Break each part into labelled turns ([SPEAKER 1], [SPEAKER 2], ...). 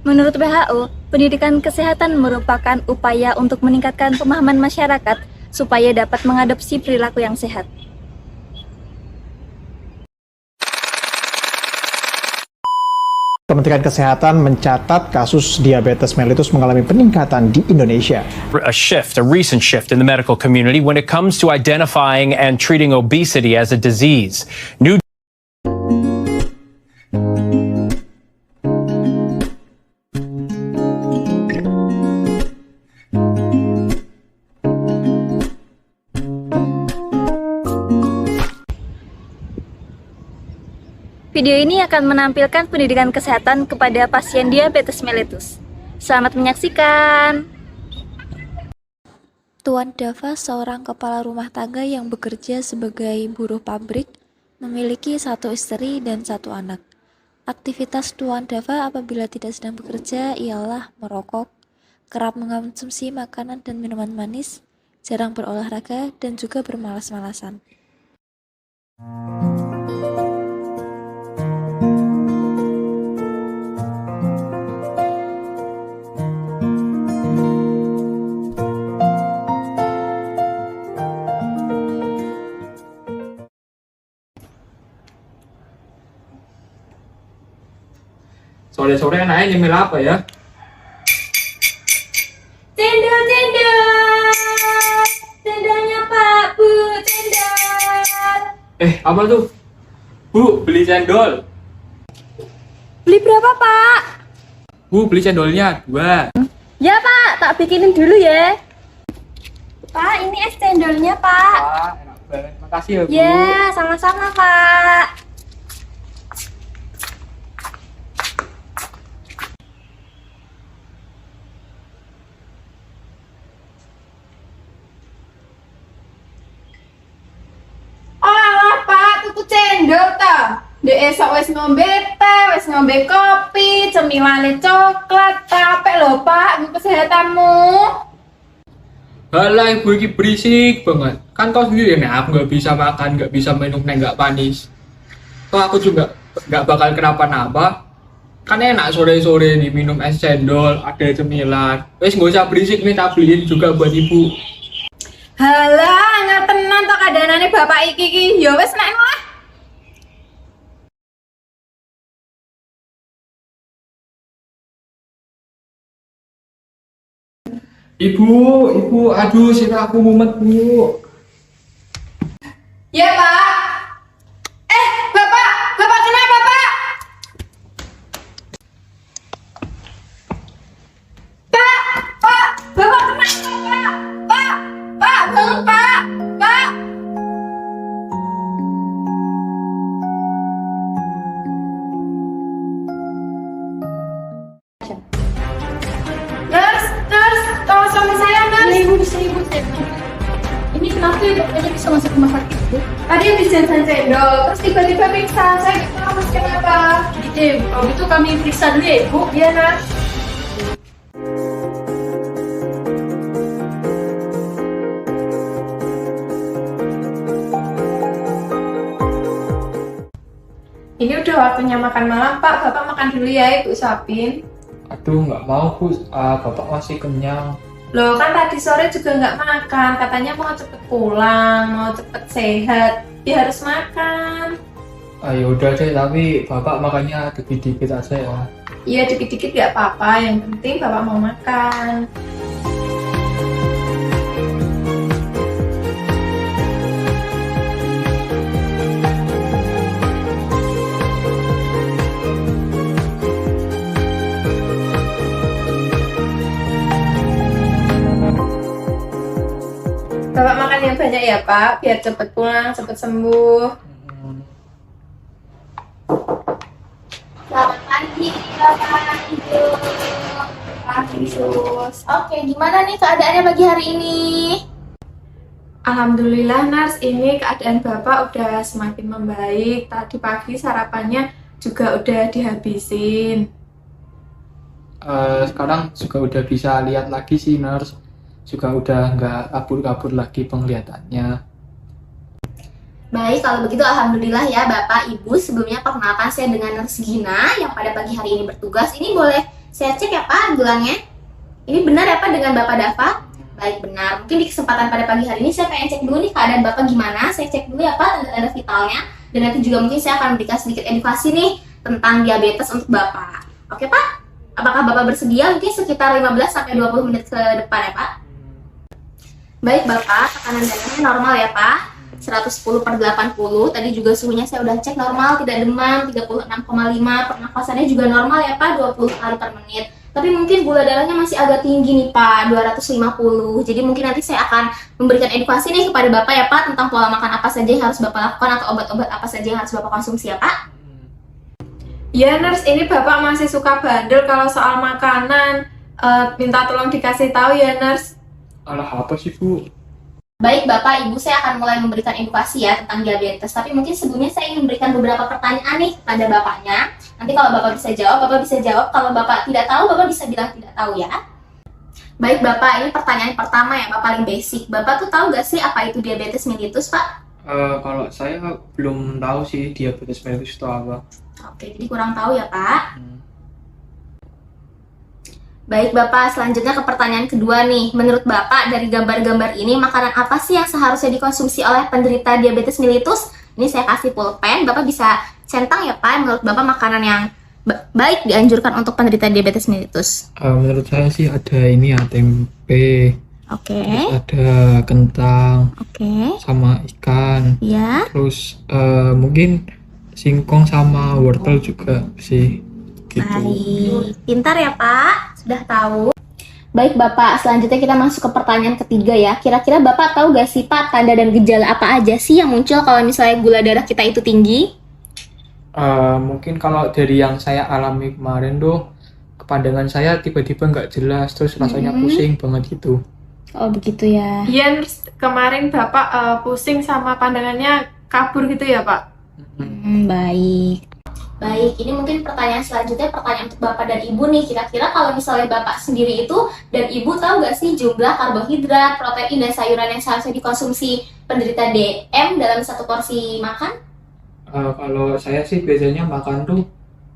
[SPEAKER 1] Menurut WHO, pendidikan kesehatan merupakan upaya untuk meningkatkan pemahaman masyarakat supaya dapat mengadopsi perilaku yang sehat.
[SPEAKER 2] Kementerian Kesehatan mencatat kasus diabetes mellitus mengalami peningkatan di Indonesia.
[SPEAKER 3] A recent shift in the medical community when it comes to identifying and treating obesity as a disease. New
[SPEAKER 1] Video ini akan menampilkan pendidikan kesehatan kepada pasien diabetes mellitus. Selamat menyaksikan.
[SPEAKER 4] Tuan Dava, seorang kepala rumah tangga yang bekerja sebagai buruh pabrik, memiliki 1 istri dan 1 anak. Aktivitas Tuan Dava apabila tidak sedang bekerja ialah merokok, kerap mengonsumsi makanan dan minuman manis, jarang berolahraga, dan juga bermalas-malasan.
[SPEAKER 5] Sore-sore anaknya nyemil apa ya?
[SPEAKER 1] Cendol, cendol! Cendolnya Pak, Bu, cendol!
[SPEAKER 5] Apa tuh? Bu, beli cendol.
[SPEAKER 1] Beli berapa, Pak?
[SPEAKER 5] Bu, beli cendolnya 2.
[SPEAKER 1] Ya, Pak, tak bikinin dulu ya. Pak, ini es cendolnya, Pak.
[SPEAKER 5] Wah, enak banget. Makasih ya, Bu.
[SPEAKER 1] Ya, sama-sama, Pak.
[SPEAKER 6] Cendol ta, dek esok wis ngombe teh, wis ngombe kopi, cemilane coklat, capek lho Pak, untuk kesehatanmu.
[SPEAKER 5] Halah, ibu ini berisik banget. Kan kau sendiri nih, aku nggak bisa makan, nggak bisa minum, nggak panis. Toh aku juga nggak bakal kenapa-napa. Kan enak sore-sore nih minum es cendol, ada cemilan. Wes nggak usah berisik nih, tak beliin juga buat ibu.
[SPEAKER 6] Halah, nggak tenan to kadanane bapak iki. Ya wis nek lah.
[SPEAKER 5] Ibu, aduh, sini aku mumet, Bu.
[SPEAKER 6] Ya Pak. Bapak kenapa Pak? Pak, Bapak kenapa Pak? Pak, bangun Pak. Nurse, tolong suami saya, Nurse.
[SPEAKER 1] Ibu, bisa Ibu. Ini kenapa ya dokternya bisa masuk rumah sakit, Bu?
[SPEAKER 6] Tadi habis jajan cendol, terus tiba-tiba pingsan. Saya nggak tahu Mas kenapa.
[SPEAKER 1] Gitu, kalau gitu kami periksa dulu ya, Ibu.
[SPEAKER 6] Iya, Nurse. Ini udah waktunya makan malam, Pak. Bapak makan dulu ya, Ibu suapin.
[SPEAKER 5] Aduh, nggak mau, Bu. Bapak masih kenyang.
[SPEAKER 6] Loh, kan tadi sore juga nggak makan. Katanya mau cepet pulang, mau cepet sehat. Ya harus makan.
[SPEAKER 5] Ya udah deh, tapi Bapak makannya dikit-dikit aja ya.
[SPEAKER 6] Iya, dikit-dikit nggak apa-apa. Yang penting Bapak mau makan. Bapak makan yang banyak ya Pak, biar cepet pulang, cepet sembuh.
[SPEAKER 7] Selamat pagi, Bapak Ibu.
[SPEAKER 6] Pagi Sus.
[SPEAKER 7] Oke, gimana nih keadaannya pagi hari ini?
[SPEAKER 6] Alhamdulillah Nars, ini keadaan Bapak udah semakin membaik. Tadi pagi sarapannya juga udah dihabisin.
[SPEAKER 5] Sekarang juga udah bisa lihat lagi sih, Nurse. Juga udah nggak kabur-kabur lagi penglihatannya.
[SPEAKER 7] Baik, kalau begitu alhamdulillah ya Bapak Ibu. Sebelumnya perkenalkan saya dengan Nurse Gina yang pada pagi hari ini bertugas. Ini boleh Saya cek ya Pak gelangnya. Ini benar ya Pak dengan Bapak Dava? Baik, benar. Mungkin di kesempatan pada pagi hari ini saya pengen cek dulu nih keadaan Bapak gimana. Saya cek dulu ya Pak tanda-tanda vitalnya. Dan nanti juga mungkin saya akan memberikan sedikit edukasi nih tentang diabetes untuk Bapak. Oke Pak? Apakah Bapak bersedia? Mungkin sekitar 15-20 menit ke depan ya Pak? Baik Bapak, tekanan darahnya normal ya Pak. 110/80. Tadi juga suhunya saya udah cek normal, tidak demam, 36,5. Pernafasannya juga normal ya Pak, 20 kali per menit. Tapi mungkin gula darahnya masih agak tinggi nih Pak, 250. Jadi mungkin nanti saya akan memberikan edukasi nih kepada Bapak ya Pak tentang pola makan apa saja yang harus Bapak lakukan atau obat-obat apa saja yang harus Bapak konsumsi ya Pak.
[SPEAKER 6] Ya nurse, ini Bapak masih suka bandel kalau soal makanan. Minta tolong dikasih tahu ya nurse.
[SPEAKER 5] Alah apa sih Bu?
[SPEAKER 7] Baik Bapak, Ibu, saya akan mulai memberikan edukasi ya tentang diabetes. Tapi mungkin sebelumnya saya ingin memberikan beberapa pertanyaan nih kepada Bapaknya. Nanti kalau Bapak bisa jawab, Bapak bisa jawab. Kalau Bapak tidak tahu, Bapak bisa bilang tidak tahu ya. Baik Bapak, ini pertanyaan pertama yang paling basic. Bapak tuh tahu gak sih apa itu diabetes mellitus Pak?
[SPEAKER 5] Kalau saya belum tahu sih diabetes mellitus itu apa.
[SPEAKER 7] Oke, jadi kurang tahu ya Pak. Baik Bapak, selanjutnya ke pertanyaan kedua nih. Menurut Bapak, dari gambar-gambar ini, makanan apa sih yang seharusnya dikonsumsi oleh penderita diabetes mellitus? Ini saya kasih pulpen, Bapak bisa centang ya Pak. Menurut Bapak, makanan yang baik dianjurkan untuk penderita diabetes mellitus?
[SPEAKER 5] Menurut saya sih ada ini ya, tempe,
[SPEAKER 7] Oke,
[SPEAKER 5] terus ada kentang,
[SPEAKER 7] oke,
[SPEAKER 5] sama ikan,
[SPEAKER 7] ya.
[SPEAKER 5] terus mungkin singkong sama wortel juga sih. Gitu.
[SPEAKER 7] Baik, pintar ya Pak, sudah tahu. Baik Bapak, selanjutnya kita masuk ke pertanyaan ketiga ya. Kira-kira Bapak tahu gak sih Pak tanda dan gejala apa aja sih yang muncul kalau misalnya gula darah kita itu tinggi?
[SPEAKER 5] Mungkin kalau dari yang saya alami kemarin tuh, kepandangan saya tiba-tiba nggak jelas, terus rasanya pusing banget gitu.
[SPEAKER 7] Oh begitu ya.
[SPEAKER 6] Iya nurse, kemarin Bapak pusing sama pandangannya kabur gitu ya Pak?
[SPEAKER 7] Baik. Baik, ini mungkin pertanyaan selanjutnya, pertanyaan untuk Bapak dan Ibu nih. Kira-kira kalau misalnya Bapak sendiri itu dan Ibu tahu gak sih jumlah karbohidrat, protein, dan sayuran yang seharusnya dikonsumsi penderita DM dalam satu porsi makan?
[SPEAKER 5] Kalau saya sih biasanya makan tuh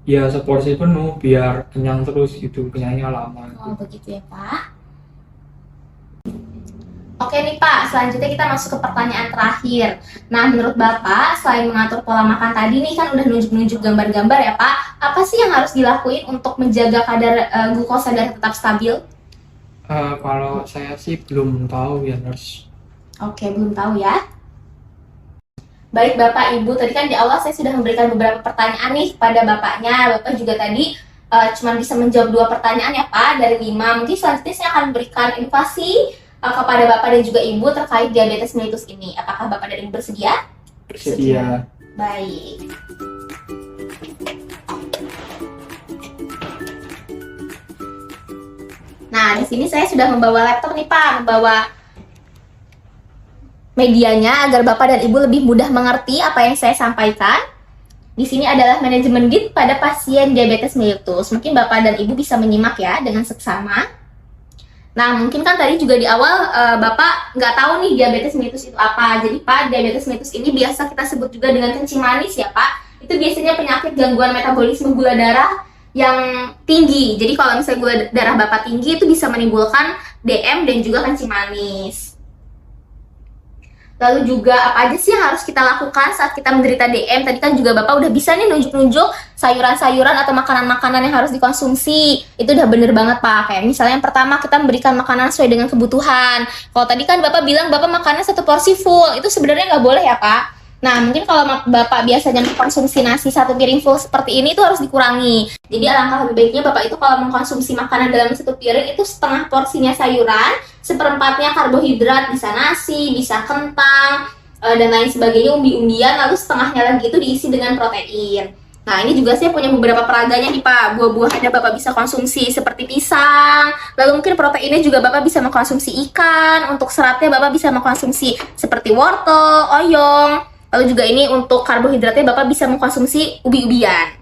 [SPEAKER 5] ya seporsi penuh biar kenyang terus gitu, kenyangnya lama.
[SPEAKER 7] Oh begitu ya Pak. Oke nih Pak, selanjutnya kita masuk ke pertanyaan terakhir. Nah, menurut Bapak, selain mengatur pola makan tadi nih kan udah nunjuk-nunjuk gambar-gambar ya Pak, apa sih yang harus dilakuin untuk menjaga kadar glukosa darah tetap stabil?
[SPEAKER 5] Kalau saya sih belum tahu ya nurse.
[SPEAKER 7] Oke, belum tahu ya. Baik Bapak Ibu, tadi kan di awal saya sudah memberikan beberapa pertanyaan nih kepada Bapaknya. Bapak juga tadi cuma bisa menjawab 2 pertanyaan ya Pak dari 5. Mungkin selanjutnya saya akan memberikan edukasi kepada Bapak dan juga Ibu terkait diabetes mellitus ini. Apakah Bapak dan Ibu bersedia?
[SPEAKER 5] Bersedia.
[SPEAKER 7] Baik. Nah, di sini saya sudah membawa laptop nih Pak, membawa medianya agar Bapak dan Ibu lebih mudah mengerti apa yang saya sampaikan. Di sini adalah manajemen GIT pada pasien diabetes mellitus. Mungkin Bapak dan Ibu bisa menyimak ya dengan seksama. Nah, mungkin kan tadi juga di awal Bapak nggak tahu nih diabetes mellitus itu apa. Jadi Pak, diabetes mellitus ini biasa kita sebut juga dengan kencing manis ya Pak. Itu biasanya penyakit gangguan metabolisme gula darah yang tinggi. Jadi kalau misalnya gula darah Bapak tinggi itu bisa menimbulkan DM dan juga kencing manis. Lalu juga apa aja sih yang harus kita lakukan saat kita menderita DM? Tadi kan juga Bapak udah bisa nih nunjuk-nunjuk sayuran-sayuran atau makanan-makanan yang harus dikonsumsi. Itu udah bener banget Pak. Kayak misalnya yang pertama kita memberikan makanan sesuai dengan kebutuhan. Kalau tadi kan Bapak bilang Bapak makannya 1 porsi full. Itu sebenarnya nggak boleh ya Pak. Nah, mungkin kalau Bapak biasanya mengkonsumsi nasi 1 piring full seperti ini itu harus dikurangi. Jadi alangkah lebih baiknya Bapak itu kalau mengkonsumsi makanan dalam 1 piring itu setengah porsinya sayuran, 1/4-nya karbohidrat, bisa nasi, bisa kentang, dan lain sebagainya, umbi-umbian, lalu setengahnya lagi itu diisi dengan protein. Nah, ini juga saya punya beberapa peraganya nih Pak. Buah-buahannya Bapak bisa konsumsi seperti pisang. Lalu mungkin proteinnya juga Bapak bisa mengkonsumsi ikan. Untuk seratnya Bapak bisa mengkonsumsi seperti wortel, oyong. Lalu juga ini untuk karbohidratnya Bapak bisa mengkonsumsi ubi-ubian.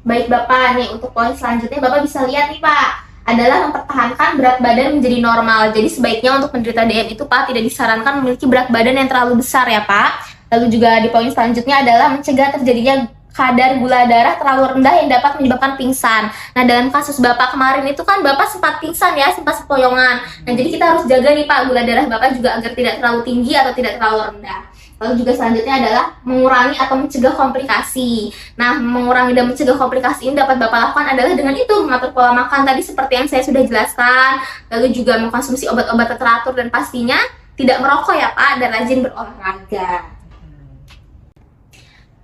[SPEAKER 7] Baik Bapak, nih untuk poin selanjutnya Bapak bisa lihat nih Pak, adalah mempertahankan berat badan menjadi normal. Jadi sebaiknya untuk penderita DM itu Pak tidak disarankan memiliki berat badan yang terlalu besar ya Pak. Lalu juga di poin selanjutnya adalah mencegah terjadinya kadar gula darah terlalu rendah yang dapat menyebabkan pingsan. Nah, dalam kasus Bapak kemarin itu kan Bapak sempat pingsan ya, sempat sempoyongan. Nah, jadi kita harus jaga nih Pak, gula darah Bapak juga agar tidak terlalu tinggi atau tidak terlalu rendah. Lalu juga selanjutnya adalah mengurangi atau mencegah komplikasi. Nah, mengurangi dan mencegah komplikasi ini dapat Bapak lakukan adalah dengan itu, mengatur pola makan tadi seperti yang saya sudah jelaskan, lalu juga mengkonsumsi obat-obat teratur dan pastinya tidak merokok ya Pak, dan rajin berolahraga.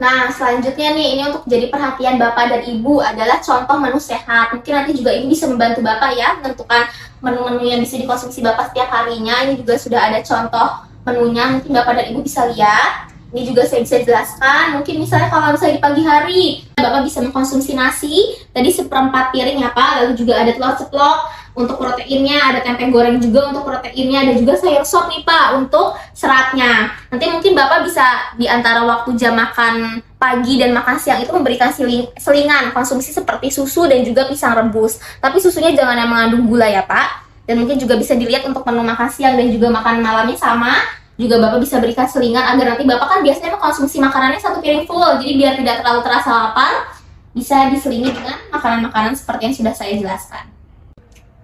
[SPEAKER 7] Nah, selanjutnya nih, ini untuk jadi perhatian Bapak dan Ibu adalah contoh menu sehat. Mungkin nanti juga Ibu bisa membantu Bapak ya, menentukan menu-menu yang bisa dikonsumsi Bapak setiap harinya. Ini juga sudah ada contoh menunya, mungkin Bapak dan Ibu bisa lihat. Ini juga saya bisa jelaskan, mungkin misalnya kalau misalnya di pagi hari, Bapak bisa mengkonsumsi nasi, tadi 1/4 piring ya Pak, lalu juga ada telur ceplok untuk proteinnya, ada tempe goreng juga untuk proteinnya, ada juga sayur sop nih Pak untuk seratnya. Nanti mungkin Bapak bisa di antara waktu jam makan pagi dan makan siang itu memberikan selingan konsumsi seperti susu dan juga pisang rebus. Tapi susunya jangan yang mengandung gula ya Pak. Dan mungkin juga bisa dilihat untuk menu makan siang dan juga makan malamnya sama. Juga Bapak bisa berikan selingan agar nanti Bapak kan biasanya mengkonsumsi makanannya 1 piring full. Jadi biar tidak terlalu terasa lapar, bisa diselingi dengan makanan-makanan seperti yang sudah saya jelaskan.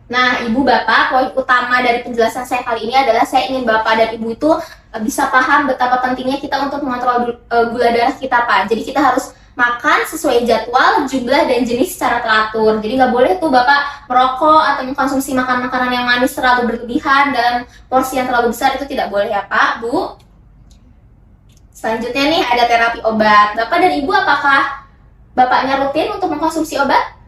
[SPEAKER 7] Nah, Ibu Bapak, poin utama dari penjelasan saya kali ini adalah saya ingin Bapak dan Ibu itu bisa paham betapa pentingnya kita untuk mengontrol gula darah kita Pak. Jadi kita harus makan sesuai jadwal, jumlah, dan jenis secara teratur. Jadi nggak boleh tuh Bapak merokok atau mengkonsumsi makanan-makanan yang manis terlalu berlebihan dalam porsi yang terlalu besar, itu tidak boleh ya Pak, Bu. Selanjutnya nih ada terapi obat. Bapak dan Ibu, apakah Bapaknya rutin untuk mengkonsumsi obat?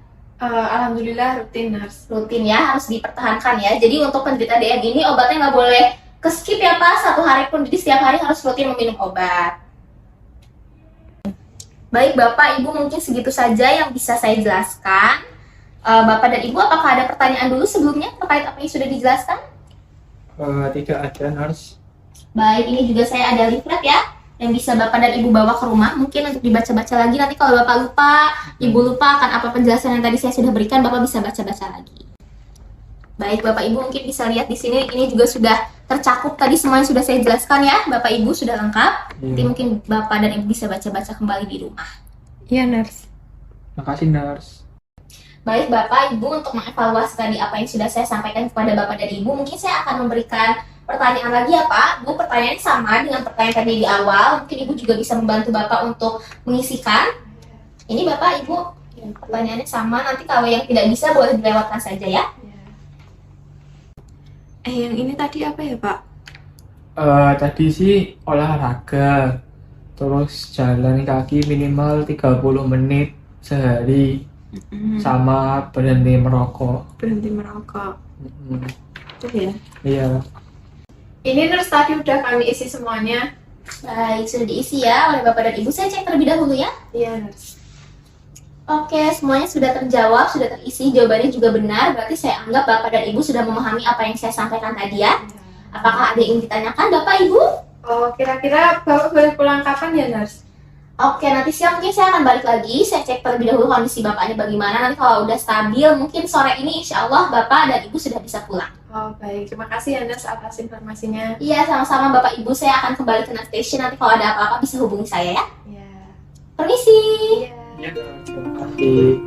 [SPEAKER 6] Alhamdulillah rutin, Nurse.
[SPEAKER 7] Rutin ya, harus dipertahankan ya. Jadi untuk penderita DM ini obatnya nggak boleh ke-skip ya Pak, 1 hari pun. Jadi setiap hari harus rutin meminum obat. Baik Bapak, Ibu, mungkin segitu saja yang bisa saya jelaskan. Bapak dan Ibu, apakah ada pertanyaan dulu sebelumnya terkait apa yang sudah dijelaskan?
[SPEAKER 5] Tidak ada, Nurse.
[SPEAKER 7] Baik, ini juga saya ada leaflet ya, yang bisa Bapak dan Ibu bawa ke rumah, mungkin untuk dibaca-baca lagi. Nanti kalau Bapak lupa, Ibu lupa akan apa penjelasan yang tadi saya sudah berikan, Bapak bisa baca-baca lagi. Baik, Bapak Ibu mungkin bisa lihat di sini, ini juga sudah tercakup tadi semua yang sudah saya jelaskan ya, Bapak Ibu sudah lengkap. Nanti mungkin Bapak dan Ibu bisa baca-baca kembali di rumah.
[SPEAKER 6] Iya, Nurse.
[SPEAKER 5] Makasih, Nurse.
[SPEAKER 7] Baik Bapak Ibu, untuk mengevaluasi tadi apa yang sudah saya sampaikan kepada Bapak dan Ibu, mungkin saya akan memberikan pertanyaan lagi ya Pak. Bu, pertanyaannya sama dengan pertanyaan tadi di awal. Mungkin Ibu juga bisa membantu Bapak untuk mengisikan. Ini Bapak Ibu, pertanyaannya sama. Nanti kalau yang tidak bisa boleh dilewatkan saja ya.
[SPEAKER 6] Yang ini tadi apa ya Pak?
[SPEAKER 5] Tadi sih olahraga, terus jalan kaki minimal 30 menit sehari, sama berhenti merokok.
[SPEAKER 6] Berhenti merokok. Itu ya.
[SPEAKER 5] Iya.
[SPEAKER 6] Ini Nurse tadi udah kami isi semuanya.
[SPEAKER 7] Baik, sudah diisi ya oleh Bapak dan Ibu. Saya cek terlebih dahulu ya.
[SPEAKER 6] Iya, Nurse.
[SPEAKER 7] Oke, semuanya sudah terjawab, sudah terisi, jawabannya juga benar. Berarti saya anggap Bapak dan Ibu sudah memahami apa yang saya sampaikan tadi ya. Apakah ada yang ditanyakan Bapak Ibu?
[SPEAKER 6] Oh, kira-kira Bapak boleh pulang kapan ya, Nurse?
[SPEAKER 7] Oke, nanti siang mungkin saya akan balik lagi. Saya cek terlebih dahulu kondisi Bapaknya bagaimana. Nanti kalau udah stabil, mungkin sore ini insya Allah Bapak dan Ibu sudah bisa pulang.
[SPEAKER 6] Oh, baik. Terima kasih ya, Nurse, atas informasinya.
[SPEAKER 7] Iya, sama-sama Bapak Ibu. Saya akan kembali ke Nurse Station. Nanti kalau ada apa-apa bisa hubungi saya ya.
[SPEAKER 6] Iya.
[SPEAKER 7] Permisi.
[SPEAKER 6] Iya.
[SPEAKER 5] Iya, terima kasih.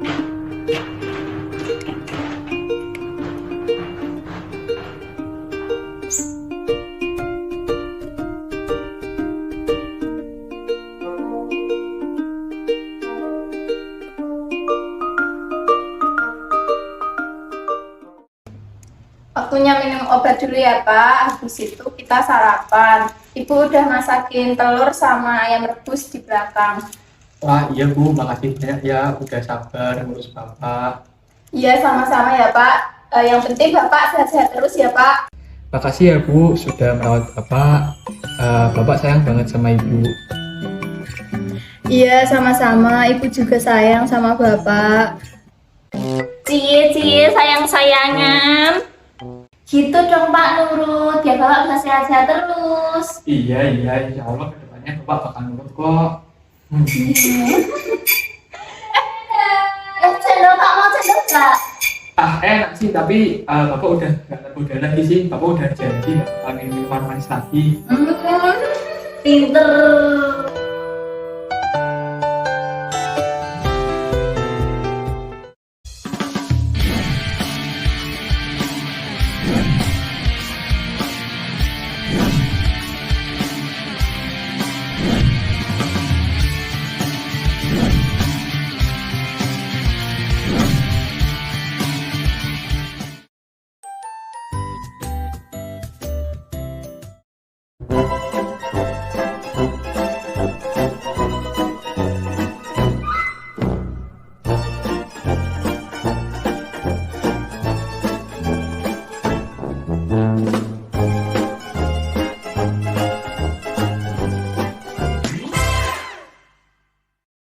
[SPEAKER 6] Waktunya minum obat dulu ya Pak. Habis itu kita sarapan. Ibu udah masakin telur sama ayam rebus di belakang.
[SPEAKER 5] Wah, iya Bu, makasih banyak ya udah sabar ngurus Bapak.
[SPEAKER 6] Iya, sama-sama ya Pak. Yang penting Bapak sehat-sehat terus ya Pak.
[SPEAKER 5] Makasih ya Bu sudah merawat Bapak. Bapak sayang banget sama Ibu.
[SPEAKER 6] Iya, sama-sama. Ibu juga sayang sama Bapak.
[SPEAKER 7] Cie, sayang-sayangan. Gitu dong Pak Nurut, biar Bapak bisa sehat-sehat terus.
[SPEAKER 5] Iya, insya Allah kedepannya Bapak bakal nurut kok.
[SPEAKER 7] Cendol Pak, mau cendol nggak?
[SPEAKER 5] Enak sih, tapi Bapak udah gak tergoda lagi sih. Bapak udah janji gak bakal minum minuman manis lagi.
[SPEAKER 7] Pinter.